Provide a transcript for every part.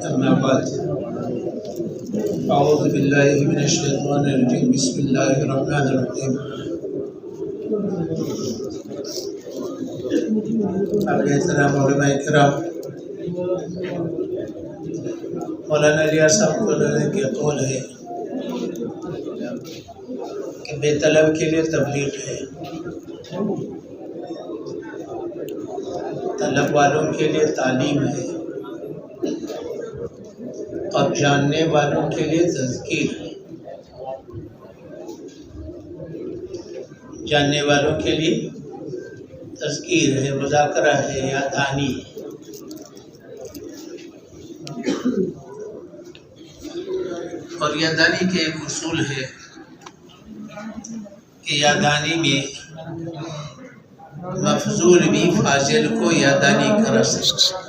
أما بعد أعوذ بالله من الشيطان الرجيم بسم الله الرحمن الرحيم قابل احترام علماء کرام مولانا الیاس صاحب کو کے قول ہے کہ بے طلب کے لیے تبلیغ ہے، طلب والوں کے لیے تعلیم ہے اور جاننے والوں کے لیے تذکیر ہے۔ جاننے والوں کے لیے تذکیر ہے، مذاکرہ ہے، یاددانی ہے۔ اور یاددانی کے ایک اصول ہے کہ یاددانی میں مفضول بھی فاضل کو یاددانی کرا سکتا،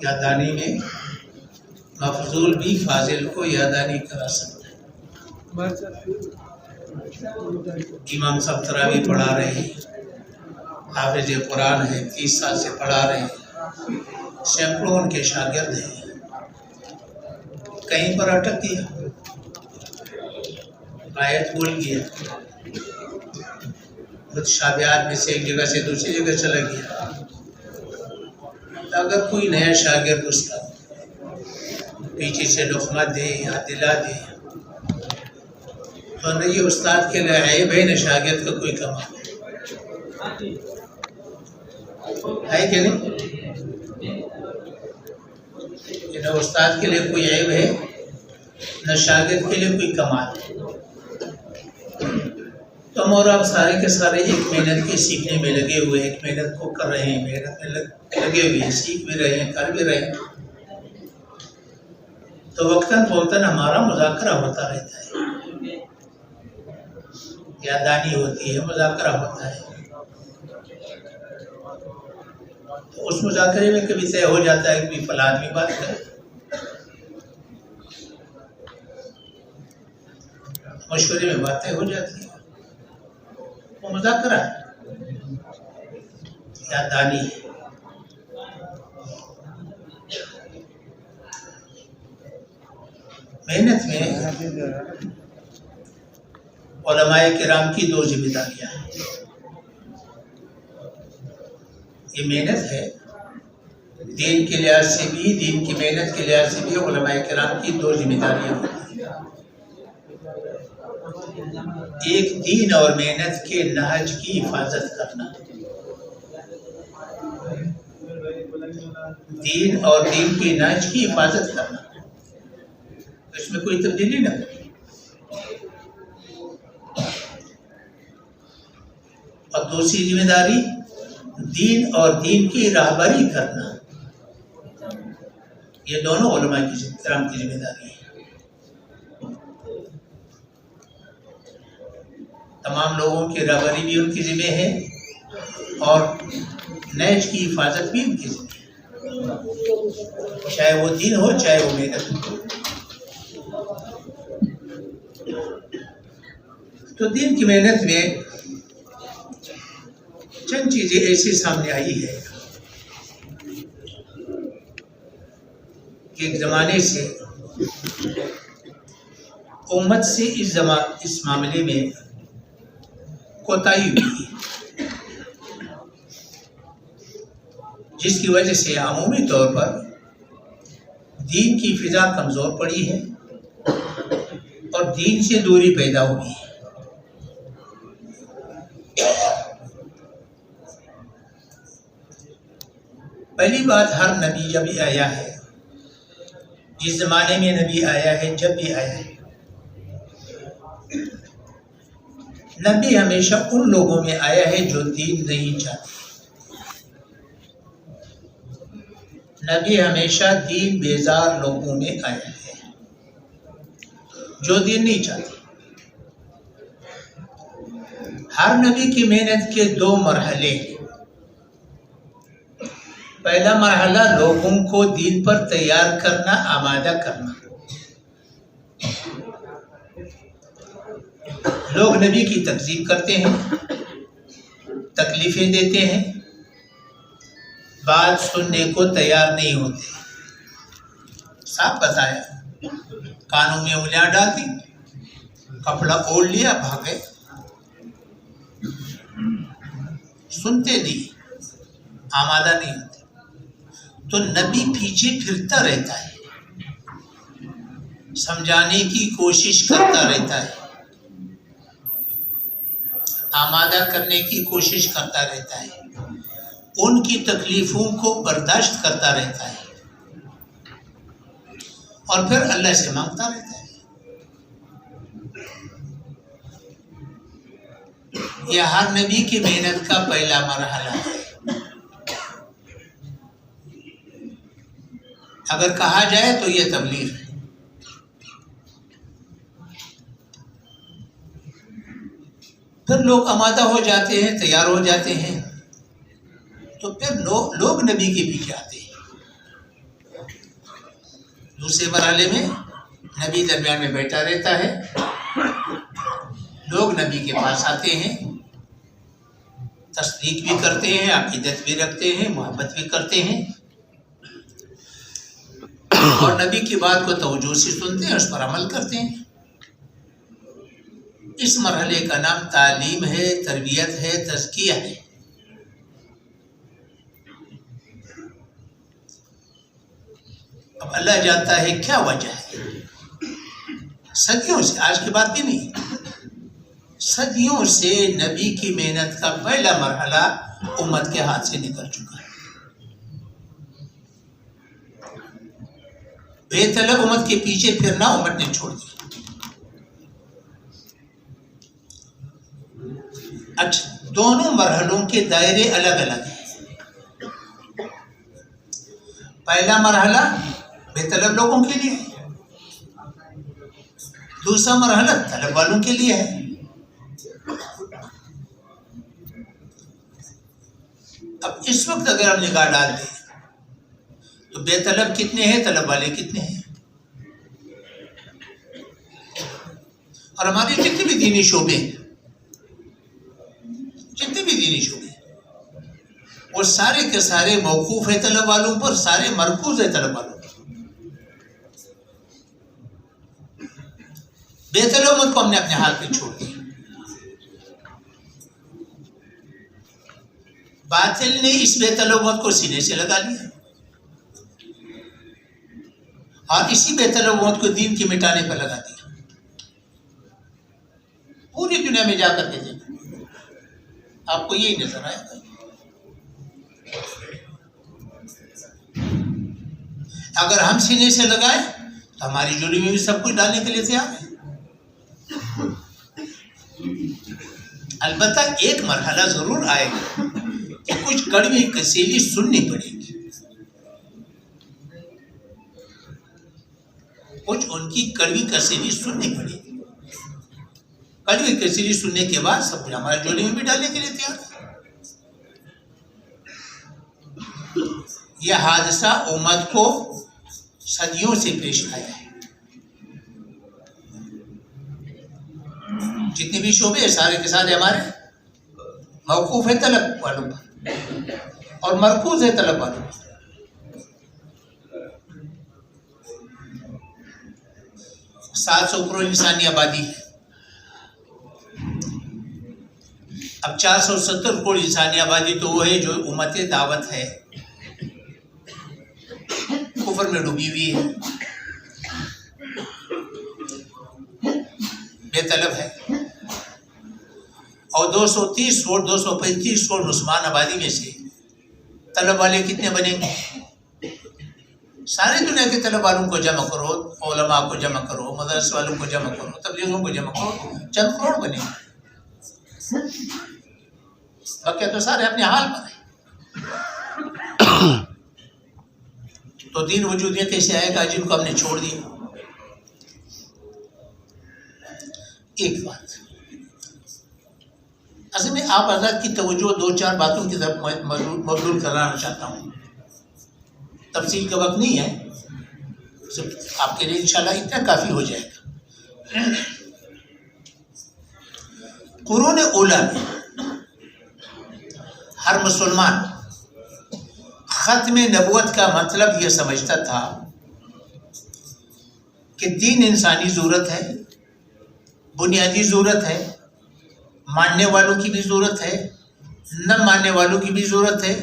یاددانی میں مفضول بھی فاضل کو یاددانی کرا سکتا ہے۔ امام صاحب تراویح پڑھا رہے ہیں، حافظ قرآن ہے، 30 سال سے پڑھا رہے ہیں، سینکڑوں ان کے شاگرد ہیں، کہیں پر اٹک گیا، آیت بھول گیا، متشابہات میں سے ایک جگہ سے دوسری جگہ چلا گیا۔ اگر کوئی نیا شاگرد اس کا پیچھے سے لقمہ دے یا دلا دے تو نہ یہ استاد کے لیے عیب ہے، نہ شاگرد کا کوئی کمال ہے کہ نہیں؟ نہ استاد کے لیے کوئی عیب ہے، نہ شاگرد کے لیے کوئی کمال ہے۔ تو ہم اور آپ سارے کے سارے ایک محنت کے سیکھنے میں لگے ہوئے، ایک محنت کو کر رہے ہیں، محنت میں لگے ہوئے ہیں، سیکھ بھی رہے ہیں، کر بھی رہے ہیں۔ تو وقتاً فوقتاً ہمارا مذاکرہ ہوتا رہتا ہے، یاددانی ہوتی ہے، مذاکرہ ہوتا ہے۔ تو اس مذاکرے میں کبھی طے ہو جاتا ہے کہ فلاں آدمی بات کرے، مشورے میں باتیں ہو جاتی ہیں، وہ مذاکرہ ہے، یاددانی ہے۔ محنت میں علماء کرام کی دو ذمہ داریاں ہیں۔ یہ محنت ہے، دین کے لحاظ سے بھی، دین کی محنت کے لحاظ سے بھی علماء کرام کی دو ذمہ داریاں ہوتی ہیں۔ ایک دین اور محنت کے نہج کی حفاظت کرنا، دین اور دین کے نہج کی حفاظت کرنا، اس میں کوئی تبدیلی نہ کرے۔ اور دوسری ذمہ داری دین اور دین کی راہبری کرنا، یہ دونوں علماء کرام کی ذمہ داری ہے۔ تمام لوگوں کی راہبری بھی ان کی ذمہ ہے اور نہج کی حفاظت بھی ان کی ذمہ ہے، چاہے وہ دین ہو چاہے وہ محنت ہو۔ تو دین کی محنت میں چند چیزیں ایسی سامنے آئی ہے کہ ایک زمانے سے امت سے اس معاملے میں کوتاہی ہوئی، جس کی وجہ سے عمومی طور پر دین کی فضا کمزور پڑی ہے اور دین سے دوری پیدا ہوئی ہے۔ پہلی بات، ہر نبی جب بھی آیا ہے، جس زمانے میں نبی آیا ہے، جب بھی آیا ہے، نبی ہمیشہ ان لوگوں میں آیا ہے جو دین نہیں چاہتے۔ نبی ہمیشہ دین بیزار لوگوں میں آیا ہے جو دین نہیں چاہتے۔ ہر نبی کی محنت کے دو مرحلے ہیں۔ پہلا مرحلہ لوگوں کو دین پر تیار کرنا، آمادہ کرنا۔ لوگ نبی کی تکذیب کرتے ہیں، تکلیفیں دیتے ہیں، بات سننے کو تیار نہیں ہوتے. صاف بتایا, کانوں میں انگلیاں ڈال دی, کپڑا اوڑھ لیا, بھاگے. سنتے نہیں, آمادہ نہیں ہوتے. تو نبی پیچھے پھرتا رہتا ہے, سمجھانے کی کوشش کرتا رہتا ہے, آمادہ کرنے کی کوشش کرتا رہتا ہے, ان کی تکلیفوں کو برداشت کرتا رہتا ہے, اور پھر اللہ سے مانگتا رہتا ہے. یہ ہر نبی کی محنت کا پہلا مرحلہ ہے. اگر کہا جائے تو یہ تبلیغ ہے. پھر لوگ آمادہ ہو جاتے ہیں, تیار ہو جاتے ہیں, تو پھر لوگ نبی کے پیچھے آتے ہیں. دوسرے مرحلے میں نبی درمیان میں بیٹھا رہتا ہے, لوگ نبی کے پاس آتے ہیں, تصدیق بھی کرتے ہیں, عقیدت بھی رکھتے ہیں, محبت بھی کرتے ہیں, اور نبی کی بات کو توجہ سے سنتے ہیں, اس پر عمل کرتے ہیں. اس مرحلے کا نام تعلیم ہے, تربیت ہے, تزکیہ ہے. اب اللہ جانتا ہے کیا وجہ ہے. صدیوں سے, آج کی بات بھی نہیں, صدیوں سے نبی کی محنت کا پہلا مرحلہ امت کے ہاتھ سے نکل چکا ہے. بے طلب امت کے پیچھے پھرنا امت نے چھوڑ دیا. اچھا, دونوں مرحلوں کے دائرے الگ الگ ہیں. پہلا مرحلہ بے طلب لوگوں کے لیے ہے, دوسرا مرحلہ طلب والوں کے لیے ہے. اب اس وقت اگر ہم نگاہ ڈال دیں تو بے طلب کتنے ہیں, طلب والے کتنے ہیں. اور ہمارے جتنے بھی دینی شعبے ہیں, وہ سارے کے سارے موقوف ہے طلب والوں پر, سارے مرکوز ہے طلب والوں پر. بے طلب امت کو ہم نے اپنے حال پہ چھوڑ دیا. باطل نے اس بے طلب امت کو سینے سے لگا لیا, اور اسی بے طلب امت کو دین کے مٹانے پر لگا دیا. پوری دنیا میں جا کر کے دیکھیں, آپ کو یہی نظر آئے گا. اگر ہم سینے سے لگائیں تو ہماری جوڑی میں بھی سب کچھ ڈالنے کے لیے تیار ہے. البتہ ایک مرحلہ ضرور آئے گا کہ کچھ کڑوی کسیلی سننی پڑے گی, کچھ ان کی کڑوی کسیلی سننی پڑے گی. کڑوی کسیلی سننے کے بعد سب کچھ ہمارے جوڑی میں بھی ڈالنے کے لیے تیار ہے. یہ حادثہ امت کو صدیوں سے پیش آیا ہے. جتنے بھی شعبے ہیں سارے کے سارے ہمارے موقوف ہے طلب والوں پر, اور مرکوز ہے طلب والوں پر. 700 کروڑ انسانی آبادی ہے. اب 470 کروڑ انسانی آبادی تو وہ ہے جو امت دعوت ہے, کفر میں ڈوبی ہوئی ہے, بے طلب ہے. اور 230 کروڑ 235 کروڑ مسلمان آبادی میں سے طلب والے کتنے بنیں گے؟ ساری دنیا کے طلب والوں کو جمع کرو, علماء کو جمع کرو, مدرسے والوں کو جمع کرو, تبلیغوں کو جمع کرو, چند کروڑ بنے گے. باقی تو سارے اپنے حال پر ہیں. تو دین وجود میں کیسے آئے گا جن کو ہم نے چھوڑ دیا؟ ایک بات اصل میں آپ حضرات کی توجہ 2-4 باتوں کی طرف مبذول کرانا چاہتا ہوں. تفصیل کا وقت نہیں ہے, آپ کے لیے انشاءاللہ اتنا کافی ہو جائے گا. قرون اولیٰ میں ہر مسلمان ختم نبوت کا مطلب یہ سمجھتا تھا کہ دین انسانی ضرورت ہے، بنیادی ضرورت ہے، ماننے والوں کی بھی ضرورت ہے، نہ ماننے والوں کی بھی ضرورت ہے،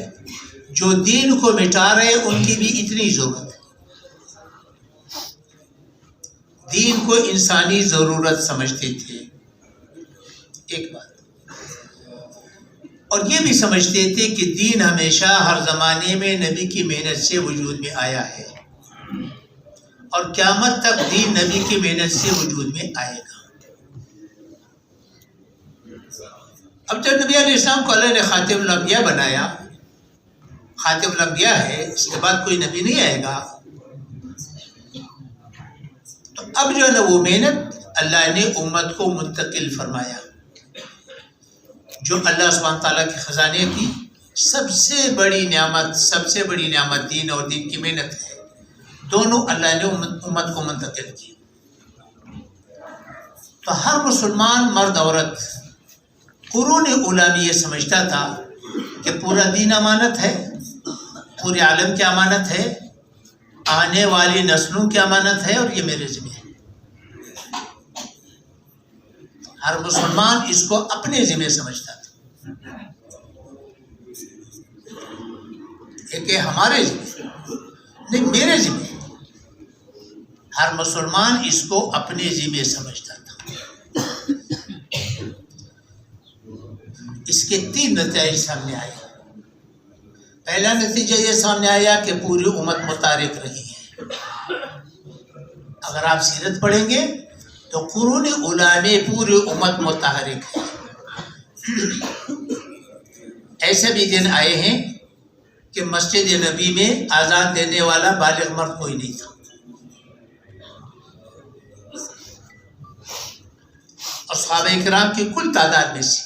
جو دین کو مٹا رہے ان کی بھی اتنی ضرورت ہے۔ دین کو انسانی ضرورت سمجھتے تھے، ایک بات، اور یہ بھی سمجھتے تھے کہ دین ہمیشہ ہر زمانے میں نبی کی محنت سے وجود میں آیا ہے اور قیامت تک دین نبی کی محنت سے وجود میں آئے گا۔ اب جب نبی علیہ السلام کو اللہ نے خاتم الانبیاء بنایا، خاتم الانبیاء ہے، اس کے بعد کوئی نبی نہیں آئے گا، تو اب جو ہے نا وہ محنت اللہ نے امت کو منتقل فرمایا۔ جو اللہ سبحانہ تعالیٰ کے خزانے کی سب سے بڑی نعمت دین اور دین کی محنت ہے، دونوں اللہ نے امت کو منتقل کی۔ تو ہر مسلمان مرد عورت قرون اولیٰ میں یہ سمجھتا تھا کہ پورا دین امانت ہے، پورے عالم کی امانت ہے، آنے والی نسلوں کی امانت ہے، اور یہ میرے ذمہ ہے۔ ہر مسلمان اس کو اپنے ذمہ سمجھتا تھا، کہ ہمارے ذمہ نہیں، میرے ذمہ۔ ہر مسلمان اس کو اپنے ذمہ سمجھتا تھا۔ اس کے 3 نتائج سامنے آئے۔ پہلا نتیجہ یہ سامنے آیا کہ پوری امت متحرک رہی ہے۔ اگر آپ سیرت پڑھیں گے تو قرون اولیٰ میں پوری امت متحرک ہے۔ ایسے بھی دن آئے ہیں کہ مسجد نبی میں اذان دینے والا بالغ مرد کوئی نہیں تھا، اور صحابہ کرام کی کل تعداد میں سے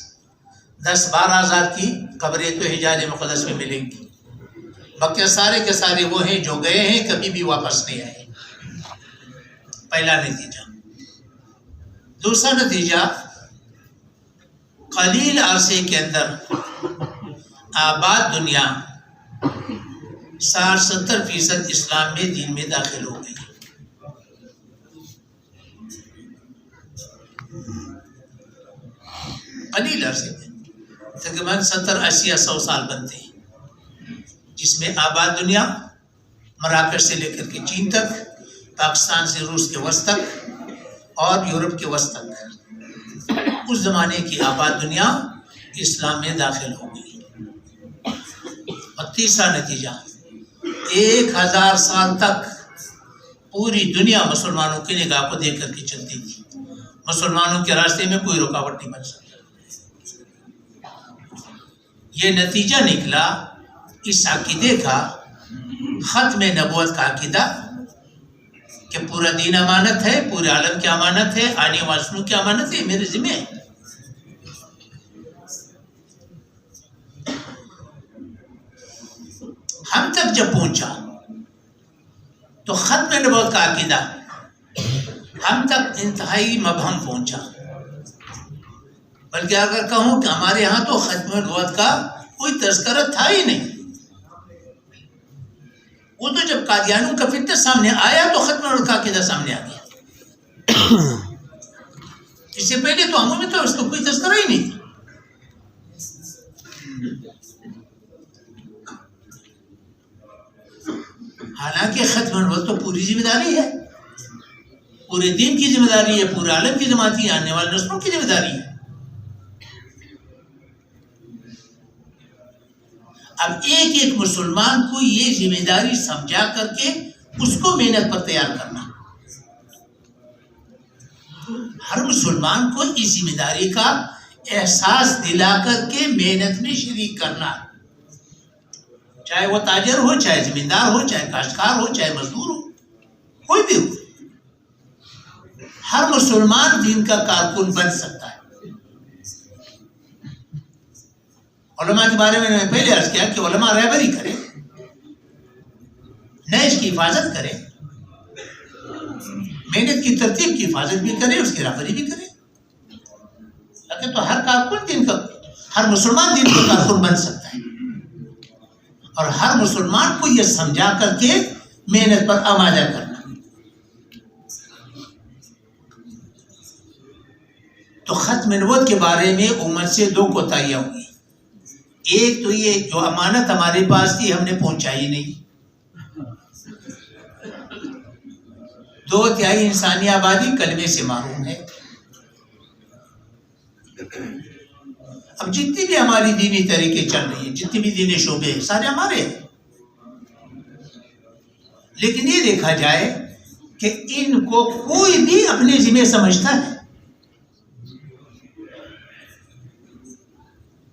10-12 ہزار کی قبریں تو حجاز مقدس میں ملیں گی، باقی سارے کے سارے وہ ہیں جو گئے ہیں کبھی بھی واپس نہیں آئے۔ پہلا نتیجہ۔ دوسرا نتیجہ، قلیل عرصے کے اندر آباد دنیا 60-70% اسلام میں دین میں داخل ہو گئی۔ قلیل عرصے میں تقریباً 70-80-100 سال بنتے ہیں، جس میں آباد دنیا مراکش سے لے کر کے چین تک، پاکستان سے روس کے وسط تک اور یورپ کے وسط تک اس زمانے کی آباد دنیا اسلام میں داخل ہو گئی۔ اور تیسرا نتیجہ، 1000 سال تک پوری دنیا مسلمانوں کی نگاہ کو دیکھ کر کے چلتی تھی، مسلمانوں کے راستے میں کوئی رکاوٹ نہیں بن سکتی۔ یہ نتیجہ نکلا اس عقیدے کا، ختم نبوت کا عقیدہ، کہ پورا دین امانت ہے، پورے عالم کی امانت ہے، آنے والوں کی امانت ہے، میرے ذمہ ہے۔ ہم تک جب پہنچا تو ختم نبوت کا عقیدہ ہم تک انتہائی مبہم پہنچا، بلکہ اگر کہوں کہ ہمارے ہاں تو ختم نبوت کا کوئی تذکرہ تھا ہی نہیں۔ وہ تو جب قادیانیوں کا فتنہ سامنے آیا تو ختم نبوت کا عقیدہ سامنے آ گیا، اس سے پہلے تو ہموں میں تو اس کو کوئی تذکرہ ہی نہیں تھا۔ حالانکہ ختم نبوت تو پوری ذمہ داری ہے، پورے دین کی ذمہ داری ہے، پورے عالم کی ذمہ داری ہے، آنے والے نسلوں کی ذمہ داری ہے۔ اب ایک مسلمان کو یہ ذمہ داری سمجھا کر کے اس کو محنت پر تیار کرنا، ہر مسلمان کو اس ذمہ داری کا احساس دلا کر کے محنت میں شریک کرنا، چاہے وہ تاجر ہو، چاہے زمیندار ہو، چاہے کاشتکار ہو، چاہے مزدور ہو، کوئی بھی ہو، ہر مسلمان دین کا کارکن بن سکتا ہے۔ علماء کے بارے میں نے پہلے عرض کیا کہ علماء رہبری کریں، نہج کی حفاظت کریں، محنت کی ترتیب کی حفاظت بھی کریں، اس کی رہبری بھی کریں، لیکن تو ہر کارکن دین کا، ہر مسلمان دین کا کارکن بن سکتا ہے۔ اور ہر مسلمان کو یہ سمجھا کر کے محنت پر آمادہ کرنا. تو ختم نبوت کے بارے میں امت سے 2 کوتاہیاں ہوئی. ایک تو یہ جو امانت ہمارے پاس تھی ہم نے پہنچائی نہیں. 2/3 انسانی آبادی کلمے سے محروم ہے. اب جتنی بھی ہماری دینی طریقے چل رہی ہیں، جتنی بھی دینی شعبے ہیں، سارے ہمارے ہیں. لیکن یہ دیکھا جائے کہ ان کو کوئی بھی اپنے ذمہ سمجھتا ہے.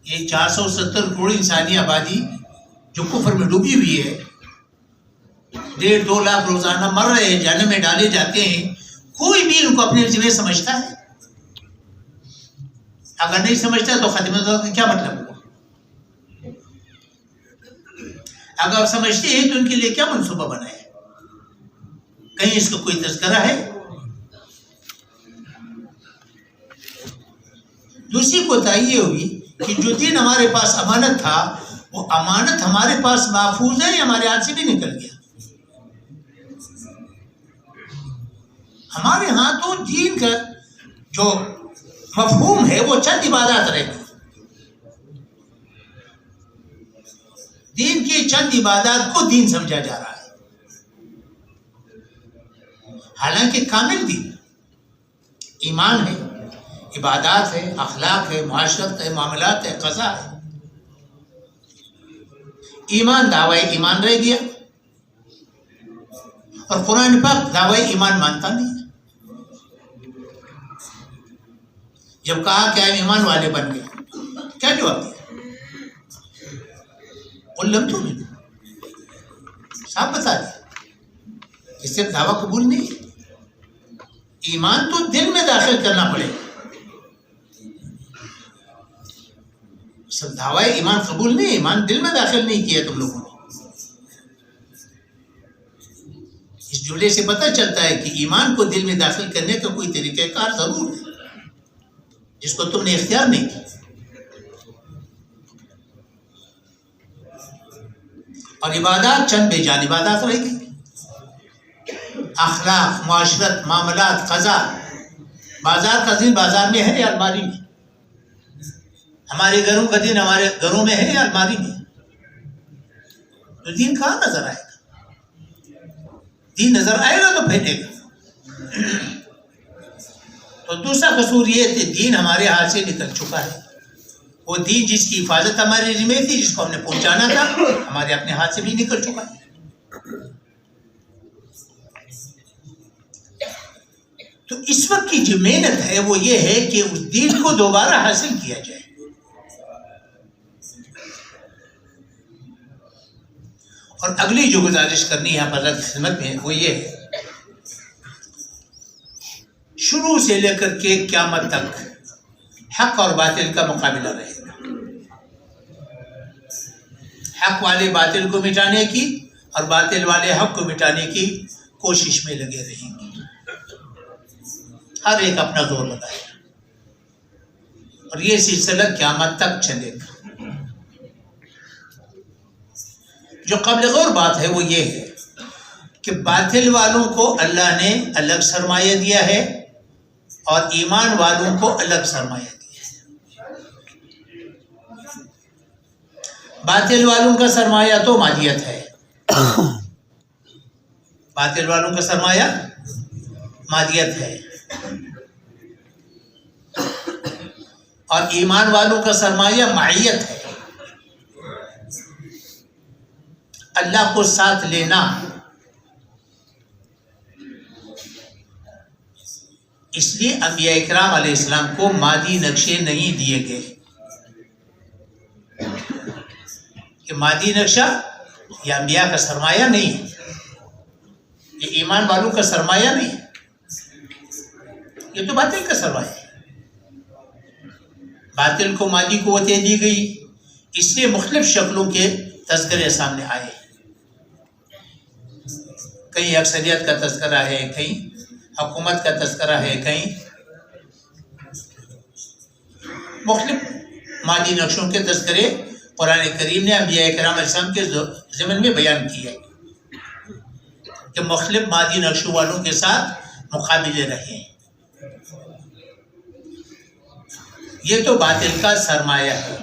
یہ 470 کروڑ انسانی آبادی جو کفر میں ڈوبی ہوئی ہے، 1.5-2 لاکھ روزانہ مر رہے ہیں، جہنم میں ڈالے جاتے ہیں، کوئی بھی ان کو اپنے ذمہ سمجھتا ہے؟ اگر نہیں سمجھتا تو ختم نبوت کا کیا مطلب ہوا؟ اگر سمجھتے ہیں تو ان کے لیے کیا منصوبہ بنا ہے؟ کہیں اس کا کوئی تذکرہ ہے؟ دوسری کوتاہی یہ ہوئی کہ جو دین ہمارے پاس امانت تھا، وہ امانت ہمارے پاس محفوظ ہے یا ہمارے ہاتھ سے بھی نکل گیا؟ ہمارے ہاں تو دین کا جو مفہوم ہے وہ چند عبادات رہ گئی. دین کی چند عبادات کو دین سمجھا جا رہا ہے، حالانکہ کامل دین ایمان ہے، عبادات ہے، اخلاق ہے، معاشرت ہے، معاملات ہے، قضا ہے. ایمان دعوی ایمان رہ گیا، اور قرآن پاک دعوی ایمان مانتا نہیں. جب کہا کہ ہم ایمان والے بن گئے، کیا جواب دیا؟ قُلْ تُؤْمِنُوا، صاحب بتا دیا کہ صرف دعویٰ قبول نہیں، ایمان تو دل میں داخل کرنا پڑے گا. صرف دعویٰ ایمان قبول نہیں، ایمان دل میں داخل نہیں کیا تم لوگوں نے. اس جملے سے پتہ چلتا ہے کہ ایمان کو دل میں داخل کرنے کا کوئی طریقہ کار ضرور ہے، جس کو تم نے اختیار نہیں کیا. اور عبادات چند بے جان عبادات رہ گئی. اخلاق، معاشرت، معاملات، قضا. بازار کا دن بازار میں ہے یا الماری میں؟ ہمارے گھروں کا دن ہمارے گھروں میں ہے یا الماری میں؟ تو دین کہاں نظر آئے گا؟ دین نظر آئے گا تو پھیلے گا. تو دوسرا قصور یہ کہ دین ہمارے ہاتھ سے نکل چکا ہے. وہ دین جس کی حفاظت ہمارے ذمہ تھی، جس کو ہم نے پہنچانا تھا، ہمارے اپنے ہاتھ سے بھی نکل چکا ہے. تو اس وقت کی جو محنت ہے وہ یہ ہے کہ اس دین کو دوبارہ حاصل کیا جائے. اور اگلی جو گزارش کرنی ہے حضرت کی خدمت میں وہ یہ ہے، شروع سے لے کر کے قیامت تک حق اور باطل کا مقابلہ رہے گا. حق والے باطل کو مٹانے کی اور باطل والے حق کو مٹانے کی کوشش میں لگے رہیں گے. ہر ایک اپنا زور لگائے گا اور یہ سلسلہ قیامت تک چلے گا. جو قبل غور بات ہے وہ یہ ہے کہ باطل والوں کو اللہ نے الگ سرمایہ دیا ہے اور ایمان والوں کو الگ سرمایہ دیا ہے. باطل والوں کا سرمایہ تو مادیت ہے، باطل والوں کا سرمایہ مادیت ہے، اور ایمان والوں کا سرمایہ معیت ہے، اللہ کو ساتھ لینا. اس لیے انبیاء اکرام علیہ السلام کو مادی نقشے نہیں دیے گئے کہ مادی نقشہ یہ انبیاء کا سرمایہ نہیں ہے، یہ ایمان والوں کا سرمایہ نہیں ہے، یہ تو باطل کا سرمایہ ہے. باطل کو مادی قوتیں دی گئی، اس لیے مختلف شکلوں کے تذکرے سامنے آئے. کہیں اکثریت کا تذکرہ ہے، کہیں حکومت کا تذکرہ ہے، کہیں مختلف مادی نقشوں کے تذکرے قرآن کریم نے انبیاء کرام علیہ السلام کے ضمن میں بیان کیا ہے کہ مختلف مادی نقشوں والوں کے ساتھ مقابلے رہے. یہ تو باطل کا سرمایہ ہے.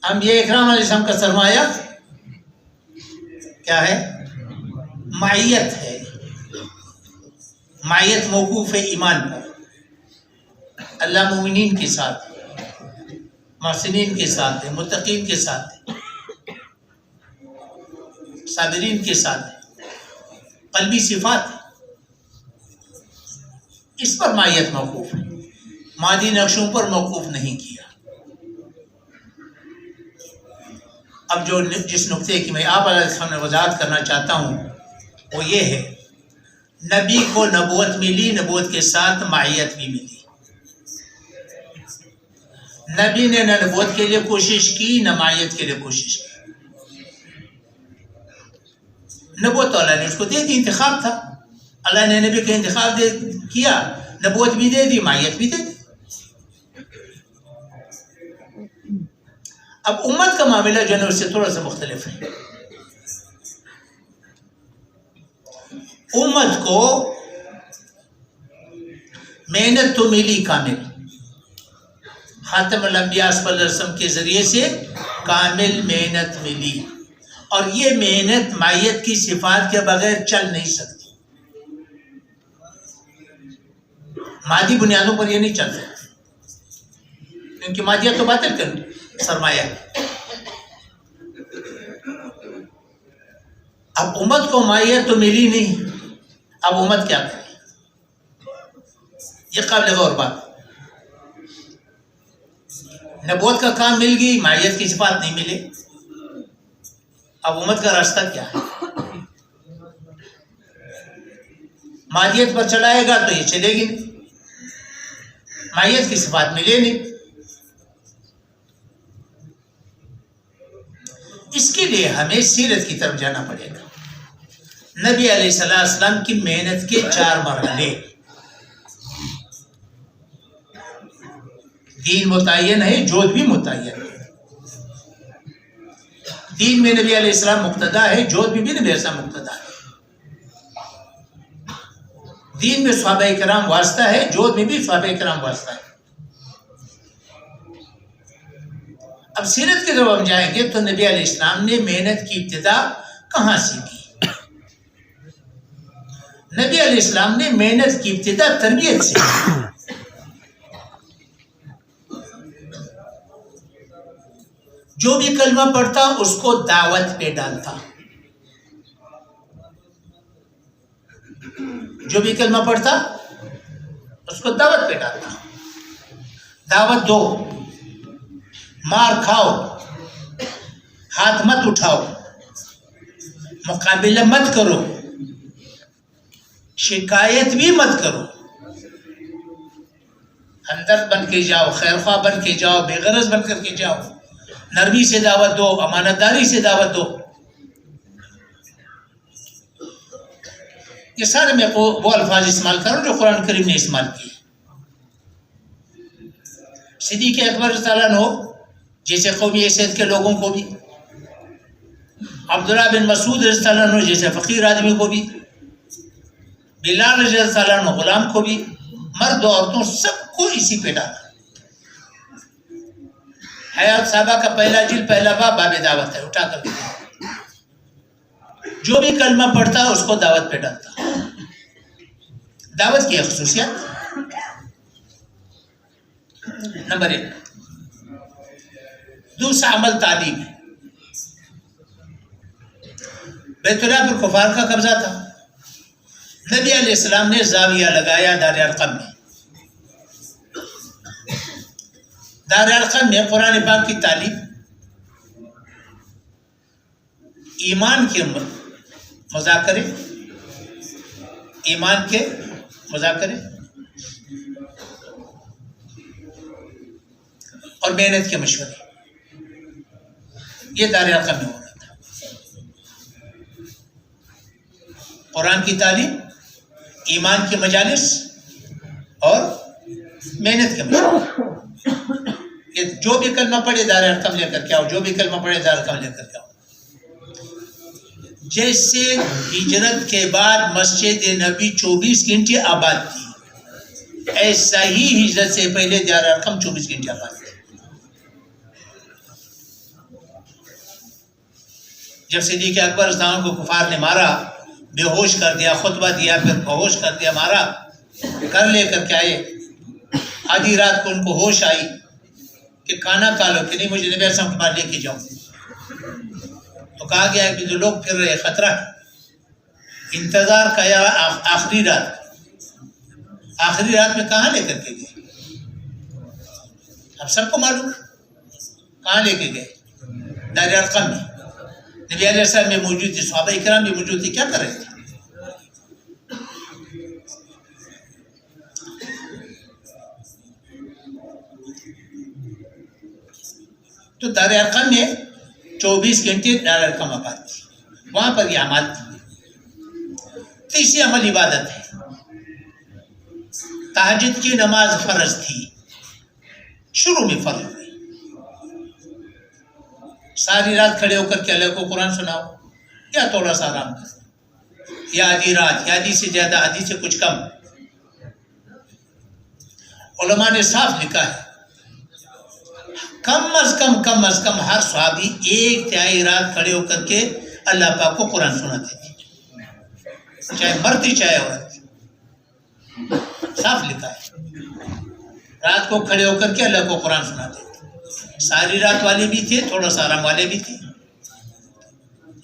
انبیاء کرام علیہ السلام کا سرمایہ کیا ہے؟ معیت ہے. معیت موقوف ہے ایمان پر. اللہ مومنین کے ساتھ، محسنین کے ساتھ ہے، متقین کے ساتھ ہے، صابرین کے ساتھ ہے. قلبی صفات ہے، اس پر معیت موقوف ہے، مادی نقشوں پر موقوف نہیں کیا. اب جس نقطے کی میں آپ علیہ السلام نے وضاحت کرنا چاہتا ہوں وہ یہ ہے، نبی کو نبوت ملی، نبوت کے ساتھ معیت بھی ملی. نبی نے نہ نبوت کے لیے کوشش کی نہ معیت کے لیے کوشش کی. نبوت تو اللہ نے اس کو دے دی، انتخاب تھا. اللہ نے نبی کا انتخاب کیا، نبوت بھی دے دی، معیت بھی دے دی. اب امت کا معاملہ جو ہے اس سے تھوڑا سا مختلف ہے. امت کو محنت تو ملی کامل، خاتم الانبیاء صلی اللہ علیہ وسلم کے ذریعے سے کامل محنت ملی، اور یہ محنت معیت کی صفات کے بغیر چل نہیں سکتی. مادی بنیادوں پر یہ نہیں چل سکتی، کیونکہ مادیت تو باطل کر سرمایہ ہے. اب امت کو معیت تو ملی نہیں، اب امت کیا کرے؟ یہ قابل غور بات. نبوت کا کام مل گئی، معیت کی صفات نہیں ملے، اب امت کا راستہ کیا ہے؟ مادیت پر چلائے گا تو یہ چلے گی نہیں، معیت کی صفات ملے نہیں. اس کے لیے ہمیں سیرت کی طرف جانا پڑے گا. نبی علیہ السلام کی محنت کے 4 مرحلے. دین متعین ہے، جود بھی متعین ہے. دین میں نبی علیہ السلام مقتدا ہے، جود بھی نبی علیہ السلام مقتدا ہے. دین میں صحابہ کرام واسطہ ہے، جود میں بھی صحابہ کرام واسطہ ہے. اب سیرت کی طرف ہم جائیں گے تو نبی علیہ السلام نے محنت کی ابتدا کہاں سے کی؟ نبی علیہ السلام نے محنت کی ابتدا تربیت سے کی. جو بھی کلمہ پڑھتا اس کو دعوت پہ ڈالتا. جو بھی کلمہ پڑھتا اس کو دعوت پہ ڈالتا. دعوت دو، مار کھاؤ، ہاتھ مت اٹھاؤ، مقابلہ مت کرو، شکایت بھی مت کرو، ہمدرد بن کے جاؤ، خیرخواہ بن کے جاؤ، بے غرض بن کر کے جاؤ. نرمی سے دعوت دو، امانت داری سے دعوت دو. یہ سارے میں وہ الفاظ استعمال کروں جو قرآن کریم نے استعمال کیے. صدیق اکبر رضی اللہ عنہ جیسے قومی حیثیت کے لوگوں کو بھی، عبداللہ بن مسعود رضی اللہ عنہ جیسے فقیر آدمی کو بھی، بلال رضی اللہ عنہ غلام کو بھی، مرد و عورتوں سب کو اسی پہ ڈالا. حیات صحابہ کا پہلا جلد پہلا باب باب دعوت ہے، اٹھا کر کے جو بھی کلمہ پڑھتا اس کو دعوت پہ ڈالتا. دعوت کی خصوصیت نمبر 1. دوسرا عمل تعلیم ہے. بیت اللہ پر کفار کا قبضہ تھا. نبی علیہ السلام نے زاویہ لگایا دار ارقم میں. دار ارقم میں قرآن پاک کی تعلیم، ایمان کے مذاکرے، ایمان کے مذاکرے اور محنت کے مشورے، یہ دار ارقم میں ہو رہا تھا. قرآن کی تعلیم، ایمان کے مجالس اور محنت کے مشورے، یہ جو بھی کلمہ پڑھے دار ارقم لے کر کے آؤ، جو بھی کلمہ پڑھے دار ارقم لے کر کے آؤ۔ جیسے ہجرت کے بعد مسجد نبی 24 گھنٹے آباد تھی، ایسا ہی ہجرت سے پہلے دار ارقم 24 گھنٹے آباد تھی۔ جب صدیق اکبر رضی اللہ عنہ کو کفار نے مارا، بے ہوش کر دیا، خطبہ دیا، پھر بہوش کر دیا، مارا، گھر لے کر کے آئے، آدھی رات کو ان کو ہوش آئی کہ کھانا کھا لو، کہ نہیں مجھے نبی صلی اللہ علیہ وسلم کے پاس لے کے جاؤں۔ تو کہا گیا کہ جو لوگ پھر رہے خطرہ ہے، انتظار کا یا آخری رات میں کہاں لے کر کے گئے؟ اب سب کو معلوم ہے کہاں لے کے گئے، دار ارقم میں۔ نبی علیہ السلام میں موجود تھی، صحابہ کرام بھی موجود تھی، کیا کر رہے تھے؟ تو دار ارقم میں 24 گھنٹے دار ارقم آباد تھی، وہاں پر یہ اعمال تھی۔ تیسری عمل عبادت ہے، تہجد کی نماز فرض تھی، شروع میں فرض ہوئی۔ ساری رات کھڑے ہو کر کے اللہ کو قرآن سناؤ، یا تھوڑا سا آرام کرو، یا آدھی رات، یا آدھی سے زیادہ، آدھی سے کچھ کم۔ علماء نے صاف لکھا ہے کم از کم ہر صحابی 1/3 رات کھڑے ہو کر کے اللہ پاک کو قرآن سناتے تھے، چاہے مرد چاہے عورت۔ صاف لکھا ہے رات کو کھڑے ہو کر کے اللہ کو قرآن سناتے تھے، ساری رات والے بھی تھے، تھوڑا سا آرام والے بھی تھے،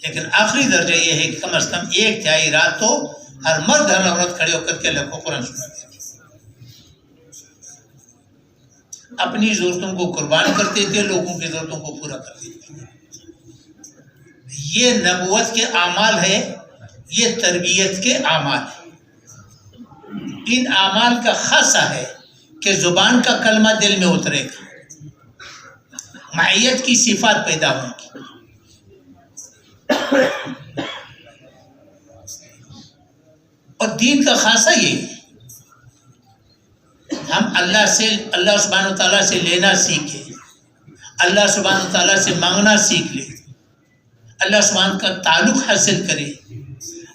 لیکن آخری درجہ یہ ہے کہ کم از کم 1/3 رات تو ہر مرد ہر عورت کھڑے ہو کر کے اللہ کو قرآن سناتے تھے، اپنی ضرورتوں کو قربان کرتے تھے، لوگوں کی ضرورتوں کو پورا کرتے تھے۔ یہ نبوت کے اعمال ہے، یہ تربیت کے اعمال ہے۔ ان اعمال کا خاصہ ہے کہ زبان کا کلمہ دل میں اترے گا، معیت کی صفات پیدا ہوں گی۔ اور دین کا خاصہ یہ ہے ہم اللہ سبحانہ و تعالیٰ سے لینا سیکھیں، اللہ سبحانہ و تعالیٰ سے مانگنا سیکھ لیں، اللہ سبحانہ کا تعلق حاصل کرے،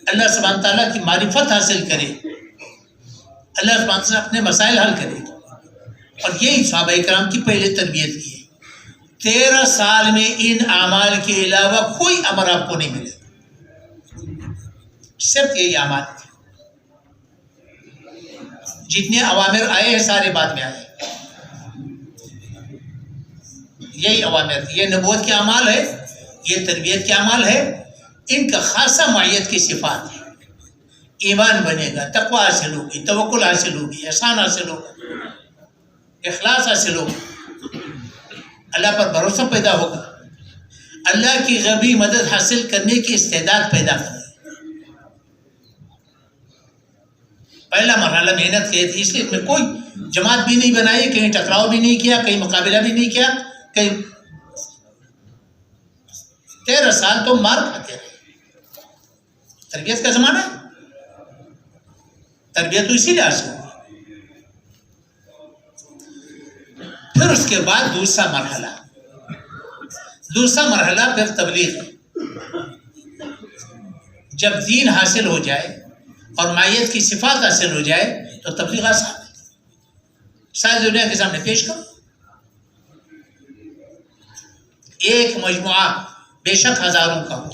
اللہ سبحانہ تعالیٰ کی معرفت حاصل کرے، اللہ سبحانہ سے اپنے مسائل حل کرے۔ اور یہی صحابہ کرام کی پہلے تربیت کی ہے۔ 13 سال میں ان اعمال کے علاوہ کوئی امر آپ کو نہیں ملے، صرف یہی اعمال تھے۔ جتنے اوامر آئے ہیں سارے بعد میں آئے، یہی اوامر تھے۔ یہ نبوت کے اعمال ہے، یہ تربیت کے اعمال ہے، ان کا خاصہ معیت کی صفات ہے۔ ایمان بنے گا، تقوی حاصل ہوگی، توکل حاصل ہوگی، احسان حاصل ہوگا، اخلاص حاصل ہوگا، اللہ پر بھروسہ پیدا ہوگا، اللہ کی غیبی مدد حاصل کرنے کی استعداد پیدا کرے۔ پہلا مرحلہ محنت کے تھی، اس لیے اس میں کوئی جماعت بھی نہیں بنائی، کہیں ٹکراؤ بھی نہیں کیا، کہیں مقابلہ بھی نہیں کیا، کہیں 13 سال تو مار کھاتے رہے۔ تربیت کا زمانہ ہے، تربیت تو اسی لحاظ سے ہوگی۔ پھر اس کے بعد دوسرا مرحلہ پھر تبلیغ ہے۔ جب دین حاصل ہو جائے اور معیت کی صفات حاصل ہو جائے تو تبلیغ آسان ہے، ساری دنیا کے سامنے پیش کرو۔ ایک مجموعہ بے شک ہزاروں کا ہو،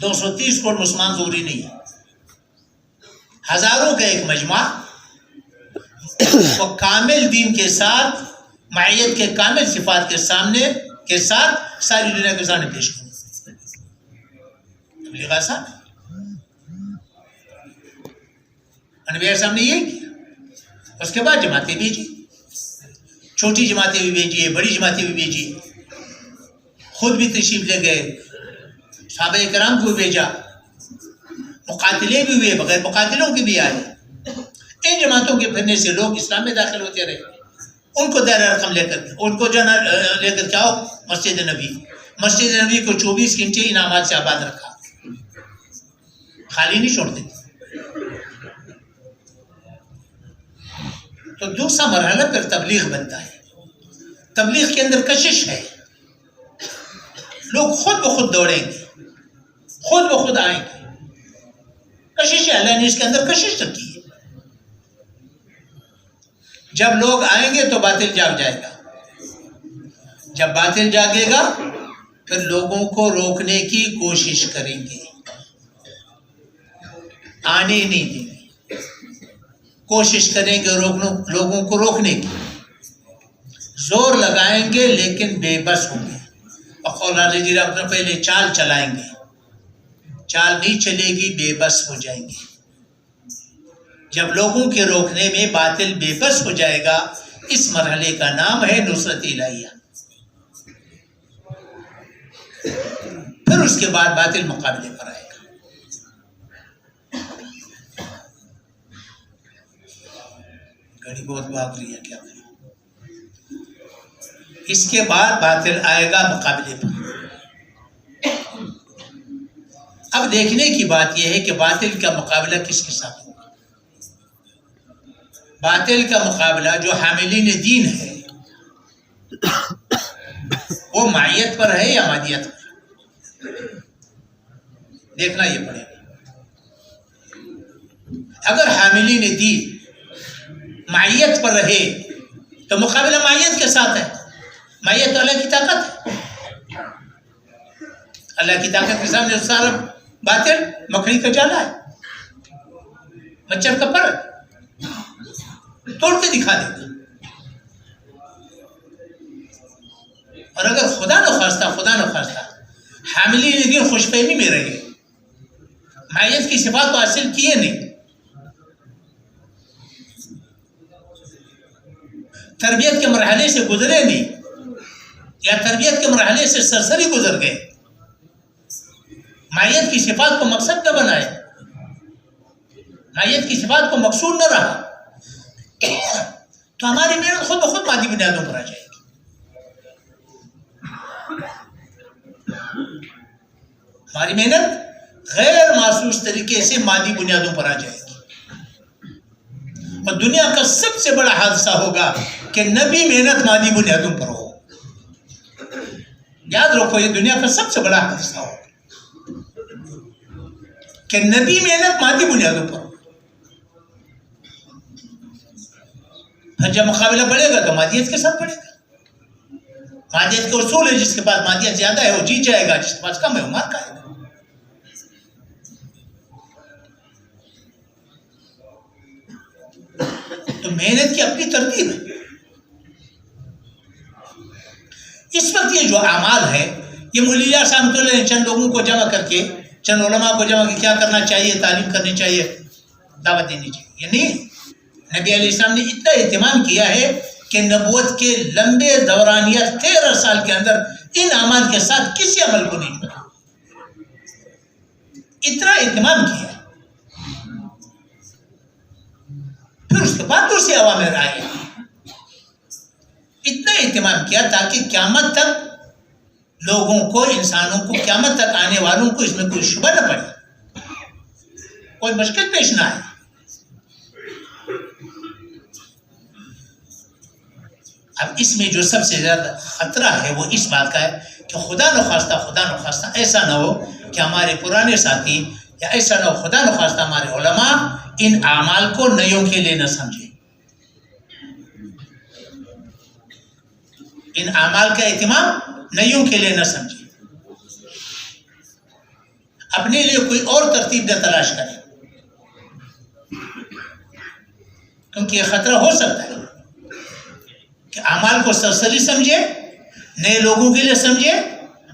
230 کروڑ مسلمان ضروری نہیں ہے، ہزاروں کا ایک مجموعہ وہ کامل دین کے ساتھ، معیت کے کامل صفات کے ساتھ ساری دنیا کے سامنے پیش کرو، تبلیغ آسان ہے۔ نبی علیہ السلام نے یہ کیا، اس کے بعد جماعتیں بھیجی، چھوٹی جماعتیں بھی بھیجی، بڑی جماعتیں بھی بھیجی، خود بھی تشریف لے گئے، صحابہ کرام کو بھیجا، مقاتلے بھی ہوئے، بغیر مقاتلوں کے بھی آئے۔ ان جماعتوں کے پھرنے سے لوگ اسلام میں داخل ہوتے رہے، ان کو دائرہ رقم لے کر کے، ان کو لے کر کے آؤ مسجد نبی کو 24 گھنٹے انعامات سے آباد رکھا، خالی نہیں چھوڑتے۔ تو دوسرا مرحلہ پھر تبلیغ بنتا ہے۔ تبلیغ کے اندر کشش ہے، لوگ خود بخود دوڑیں گے، خود بخود آئیں گے، کشش ہے، اللہ نے اس کے اندر کشش رکھی ہے۔ جب لوگ آئیں گے تو باطل جاگ جائے گا، جب باطل جاگے گا پھر لوگوں کو روکنے کی کوشش کریں گے، آنے نہیں دیں گے، کوشش کریں گے لوگوں کو روکنے کی، زور لگائیں گے لیکن بے بس ہوں گے۔ اور جی اپنا پہلے چال چلائیں گے، چال نہیں چلے گی، بے بس ہو جائیں گے۔ جب لوگوں کے روکنے میں باطل بے بس ہو جائے گا، اس مرحلے کا نام ہے نصرت الہیہ۔ پھر اس کے بعد باطل مقابلے پر آئے گا۔ گھڑی بہت بھاگ رہی ہے، کیا کریں؟ اس کے بعد باطل آئے گا مقابلے پر۔ اب دیکھنے کی بات یہ ہے کہ باطل کا مقابلہ کس کے ساتھ ہوگا؟ باطل کا مقابلہ جو حاملین دین ہے وہ معیت پر ہے یا مادیت پر؟ دیکھنا یہ پڑے گا۔ اگر حاملین دین معیت پر رہے تو مقابلہ معیت کے ساتھ ہے۔ معیت تو اللہ کی طاقت ہے، اللہ کی طاقت کے سامنے سارا باطل مکڑی کا جالا ہے، مچھر کا پر توڑ کے دکھا دے گا۔ اور اگر خدا نخواستہ حاملین دین خوش فہمی میں رہے، معیت کی صفات کو حاصل کیے نہیں، تربیت کے مرحلے سے گزرے نہیں، یا تربیت کے مرحلے سے سرسری گزر گئے، معیت کی صفات کو مقصد نہ بنائے، معیت کی صفات کو مقصود نہ رہا، تو ہماری محنت خود بخود مادی بنیادوں پر آ جائے گی۔ ہماری محنت غیر محسوس طریقے سے مادی بنیادوں پر آ جائے گی، اور دنیا کا سب سے بڑا حادثہ ہوگا کہ نبی محنت مادی بنیادوں پر ہو۔ یاد رکھو، یہ دنیا کا سب سے بڑا حادثہ ہوگا کہ نبی محنت مادی بنیادوں پر ہو۔ پھر جب مقابلہ بڑھے گا تو مادیت کے ساتھ بڑھے گا۔ مادیت کا اصول ہے، جس کے پاس مادیت زیادہ ہے وہ جیت جائے گا، جس کے پاس کم ہے وہ مار کھائے گا۔ تو محنت کی اپنی ترتیب ہے۔ اس وقت یہ جو اعمال ہے، یہ مولی الیاس رحمۃ اللہ نے چند لوگوں کو جمع کر کے، چند علماء کو جمع کے کیا کرنا چاہیے، تعلیم کرنی چاہیے، دعوت دینی چاہیے، یہ نہیں۔ نبی علیہ السلام نے اتنا اہتمام کیا ہے کہ نبوت کے لمبے دورانیت 13 سال کے اندر ان اعمال کے ساتھ کسی عمل کو نہیں چھوڑا، اتنا اہتمام کیا۔ پھر اس کے بعد دوسری اوامر آئی، اتنا اہتمام کیا تاکہ قیامت تک لوگوں کو، انسانوں کو، قیامت تک آنے والوں کو اس میں کوئی شبہ نہ پڑے، کوئی مشکل پیش نہ آئے۔ اب اس میں جو سب سے زیادہ خطرہ ہے وہ اس بات کا ہے کہ خدا نخواستہ ایسا نہ ہو کہ ہمارے پرانے ساتھی، یا ایسا نہ ہو خدا نخواستہ ہمارے علماء ان اعمال کو نیوں کے لیے نہ سمجھیں، ان اعمال کا اہتمام نیوں کے لیے نہ سمجھیں، اپنے لیے کوئی اور ترتیب نہ تلاش کریں، کیونکہ یہ خطرہ ہو سکتا ہے کہ اعمال کو سرسری سمجھے، نئے لوگوں کے لیے سمجھے،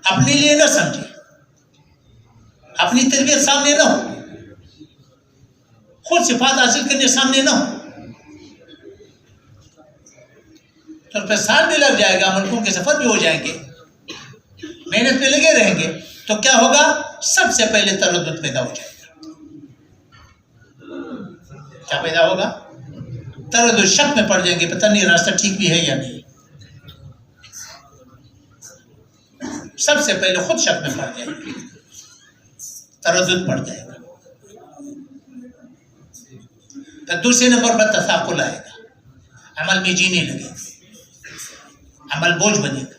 اپنے لیے نہ سمجھے، اپنی تربیت سامنے نہ ہو، خود صفات حاصل کرنے سامنے نہ ہو، تو پھر سال بھی لگ جائے گا، ملکوں کے سفر بھی ہو جائیں گے، محنت پہ لگے رہیں گے، تو کیا ہوگا؟ سب سے پہلے تردد پیدا ہو جائے گا۔ کیا پیدا ہوگا؟ تردد، شک میں پڑ جائیں گے، پتہ نہیں راستہ ٹھیک بھی ہے یا نہیں۔ سب سے پہلے خود شک میں پڑ جائیں گے، تردد پڑ جائے گا۔ پھر دوسرے نمبر پر تثاقل آئے گا، عمل میں جی نہیں لگے گا، عمل بوجھ بنے گا.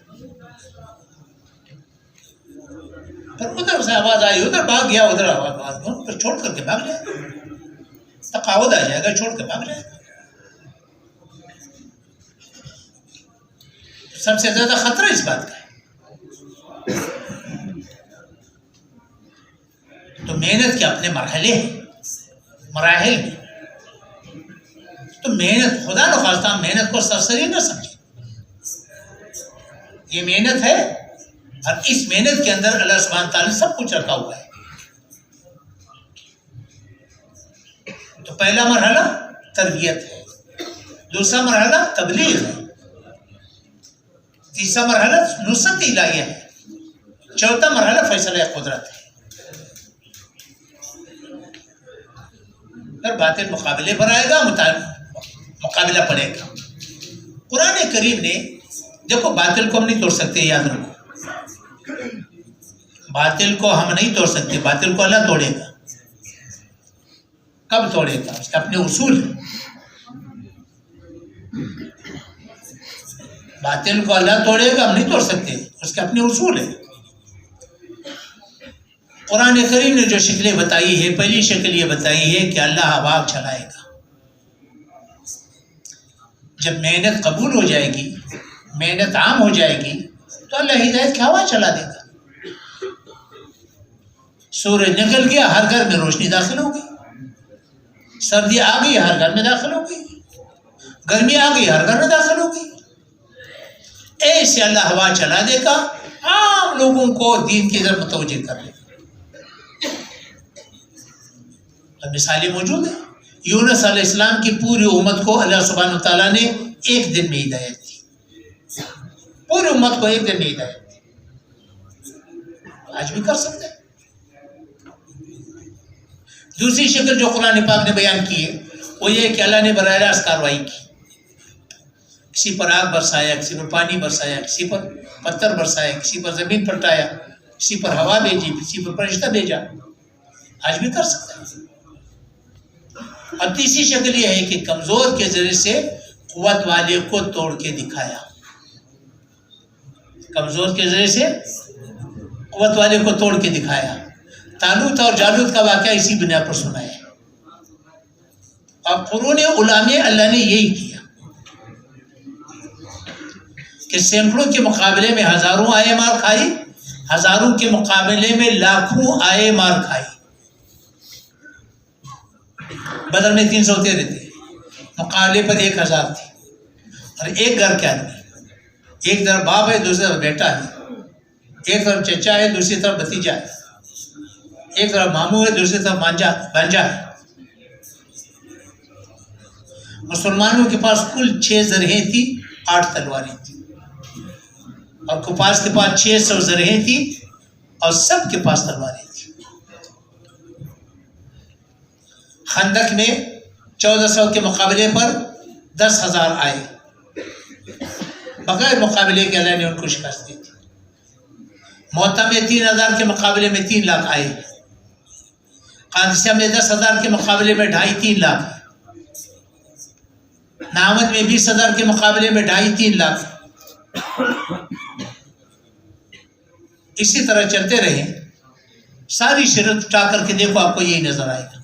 پھر ادھر سے آواز آئی, ادھر بھاگ گیا, ادھر آواز پھر چھوڑ کر کے بھاگ جائے گا, تقاعد آ جائے گا, چھوڑ کے بھاگ جائے گا. سب سے زیادہ خطرہ اس بات کا ہے. تو محنت کے اپنے مرحلے ہیں, مراحل ہیں. تو محنت, خدا نخواستہ محنت کو سرسری نہ سمجھے. یہ محنت ہے, اور اس محنت کے اندر اللہ سبحانہ تعالیٰ نے سب کچھ رکھا ہوا ہے. تو پہلا مرحلہ تربیت ہے, دوسرا مرحلہ تبلیغ ہے, تیسرا مرحلہ نصرت الہیہ ہے, چوتھا مرحلہ فیصلہ قدرت ہے. پھر باطل مقابلے پر آئے گا, مقابلہ پڑے گا. قرآن کریم نے, دیکھو باطل کو ہم نہیں توڑ سکتے, یاد رکھو, باطل کو ہم نہیں توڑ سکتے, باطل کو اللہ توڑے گا. کب توڑے گا؟ اس کے اپنے اصول ہیں. باطل کو اللہ توڑے گا, ہم نہیں توڑ سکتے, اس کے اپنے اصول ہیں. قرآن کریم نے جو شکلیں بتائی ہے, پہلی شکل یہ بتائی ہے کہ اللہ ہوا چلائے گا. جب محنت قبول ہو جائے گی, محنت عام ہو جائے گی, تو اللہ ہدایت کی ہوا چلا دے گا. سورج نکل گیا, ہر گھر میں روشنی داخل ہو گئی. سردی آ گئی, ہر گھر میں داخل ہو گئی. گرمی آ گئی, ہر گھر میں داخل ہو گئی. ایسے اللہ ہوا چلا دے گا, عام لوگوں کو دین کی طرف متوجہ کر لے گا. مثالیں موجود ہیں. یونس علیہ السلام کی پوری امت کو اللہ سبحانہ تعالیٰ نے ایک دن میں ہدایت دی. پوری امت کو ایک دن میں ہدایت دی. آج بھی کر سکتے ہیں. دوسری شکل جو قرآن پاک نے بیان کی ہے, وہ یہ کہ اللہ نے براہ راست کارروائی کی. کسی پر آگ برسایا, کسی پر پانی برسایا, کسی پر پتھر برسایا, کسی پر زمین پلٹایا, کسی پر ہوا بھیجی, کسی پر فرشتہ بھیجا. آج بھی کر سکتے ہیں. اور تیسری شکل یہ ہے کہ کمزور کے ذریعے سے قوت والے کو توڑ کے دکھایا. کمزور کے ذریعے سے قوت والے کو توڑ کے دکھایا. طالوت اور جالوت کا واقعہ اسی بنا پر سنا ہے. اور قرون اولیٰ میں اللہ نے یہی کیا کہ سینکڑوں کے مقابلے میں ہزاروں آئے مار کھائی, ہزاروں کے مقابلے میں لاکھوں آئے مار کھائی. بدر میں 313 تھے, مقابلے پر 1000 تھے, اور ایک گھر کے آدمی. ایک طرف باپ ہے, دوسری طرف بیٹا ہے, ایک طرف چچا ہے, دوسری طرف بھتیجا ہے, ایک طرف ماموں ہے, دوسری طرف بھانجا ہے. مسلمانوں کے پاس کل 6 زرہیں تھی, 8 تلواریں تھی, اور کفار کے پاس 600 زرہیں تھی, اور سب کے پاس تلواریں تھی. خندق میں 1400 کے مقابلے پر 10,000 آئے, بغیر مقابلے کے اللہ نے ان کو شکست دی تھی. موتا میں 3000 کے مقابلے میں 3 لاکھ آئے. قادسیہ میں 10,000 کے مقابلے میں 2.5-3 لاکھ. نامد میں 20,000 کے مقابلے میں 2.5-3 لاکھ. اسی طرح چلتے رہے. ساری شرط اٹھا کر کے دیکھو, آپ کو یہی نظر آئے گا.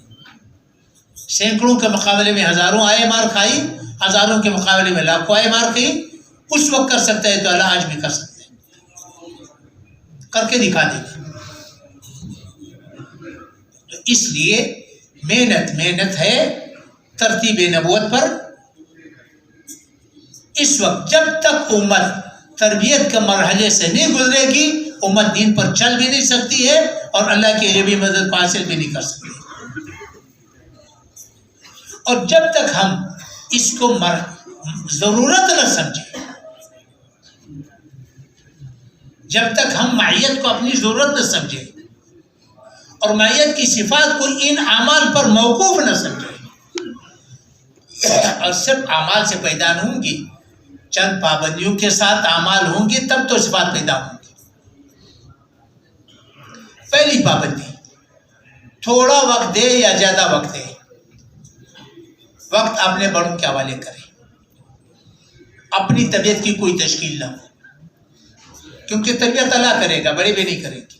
سینکڑوں کے مقابلے میں ہزاروں آئے مار کھائی, ہزاروں کے مقابلے میں لاکھوں آئے مار کھائی. اس وقت کر سکتا ہے تو اللہ آج بھی کر سکتے ہیں, کر کے دکھا دے گا. تو اس لیے محنت ہے ترتیب نبوت پر. اس وقت جب تک امت تربیت کے مرحلے سے نہیں گزرے گی, امت دین پر چل بھی نہیں سکتی ہے, اور اللہ کی علمی مدد کو حاصل بھی نہیں کر سکتی. اور جب تک ہم اس کو ضرورت نہ سمجھیں, جب تک ہم معیت کو اپنی ضرورت نہ سمجھیں, اور معیت کی صفات کو ان اعمال پر موقوف نہ سمجھیں, اور صرف اعمال سے پیدا ہوں گی, چند پابندیوں کے ساتھ اعمال ہوں گے, تب تو صفات پیدا ہوں گی. پہلی پابندی, تھوڑا وقت دے یا زیادہ وقت دے, وقت اپنے بڑوں کے حوالے کریں, اپنی طبیعت کی کوئی تشکیل نہ ہو، کیونکہ طبیعت اللہ کرے گا، بڑے بھی نہیں کرے گی.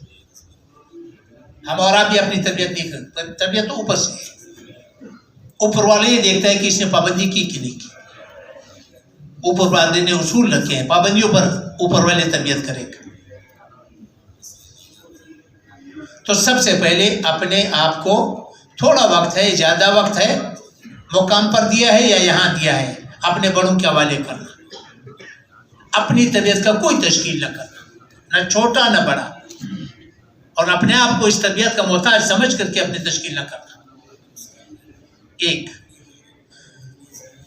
ہم اور آپ بھی اپنی طبیعت نہیں کرتے، طبیعت تو اوپر سے ہے. اوپر والے یہ دیکھتا ہے کہ اس نے پابندی کی کہ نہیں کی. اوپر والے نے اصول رکھے ہیں، پابندیوں پر اوپر والے تربیت کرے گا. تو سب سے پہلے اپنے آپ کو تھوڑا وقت ہے، زیادہ وقت ہے، مقام پر دیا ہے یا یہاں دیا ہے، اپنے بڑوں کے حوالے کرنا. اپنی طبیعت کا کوئی تشکیل نہ کرنا، نہ چھوٹا نہ بڑا، اور اپنے آپ کو اس طبیعت کا محتاج سمجھ کر کے اپنی تشکیل نہ کرنا. ایک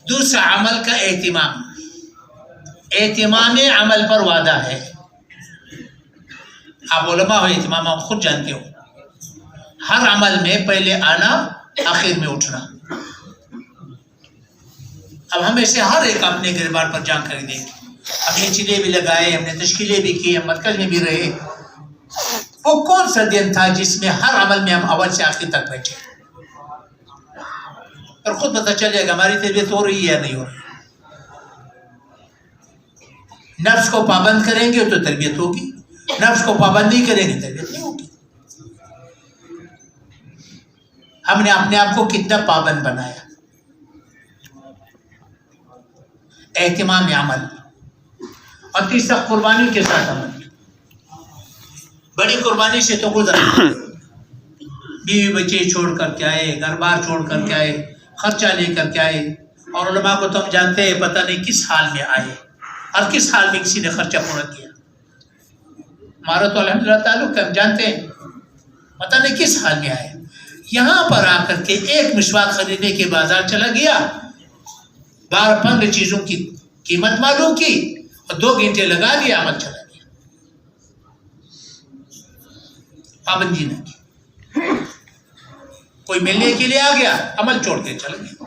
دوسرا عمل کا اہتمام. اہتمام عمل پر وعدہ ہے. آپ علماء ہو، اہتمام آپ خود جانتے ہو. ہر عمل میں پہلے آنا، آخر میں اٹھنا. اب ہمیں سے ہر ایک اپنے گربان پر جان کر دیکھ، ہم نے چلے بھی لگائے، ہم نے تشکیلیں بھی کی، ہم مرکز میں بھی رہے. وہ کون سا دن تھا جس میں ہر عمل میں ہم اول سے آخر تک بیٹھے؟ اور خود پتہ چل جائے گا ہماری تربیت ہو رہی ہے یا نہیں ہو رہی. نفس کو پابند کریں گے تو تربیت ہوگی، نفس کو پابند نہیں کریں گے تربیت نہیں ہوگی. ہم نے اپنے آپ کو کتنا پابند بنایا. اہتمام عمل. اور تیسرا قربانی کے ساتھ عمل. بڑی قربانی سے تو گزر، بیوی بچے چھوڑ کر کے آئے، گھر بار چھوڑ کر کے آئے، خرچہ لے کر کے آئے. اور علماء کو تو ہم جانتے ہیں پتہ نہیں کس حال میں آئے اور کس حال میں کسی نے خرچہ پورا کیا. ہمارا تو الحمدللہ تعلق ہے، ہم جانتے ہیں پتہ نہیں کس حال میں آئے. یہاں پر آ کر کے ایک مسواک خریدنے کے بازار چلا گیا، 12-15 چیزوں کی قیمت معلوم کی اور 2 گھنٹے لگا دیا، عمل چلا گیا. پابندی نہ کی. کوئی ملنے کے لیے آ گیا، عمل چھوڑ کے چلا گیا.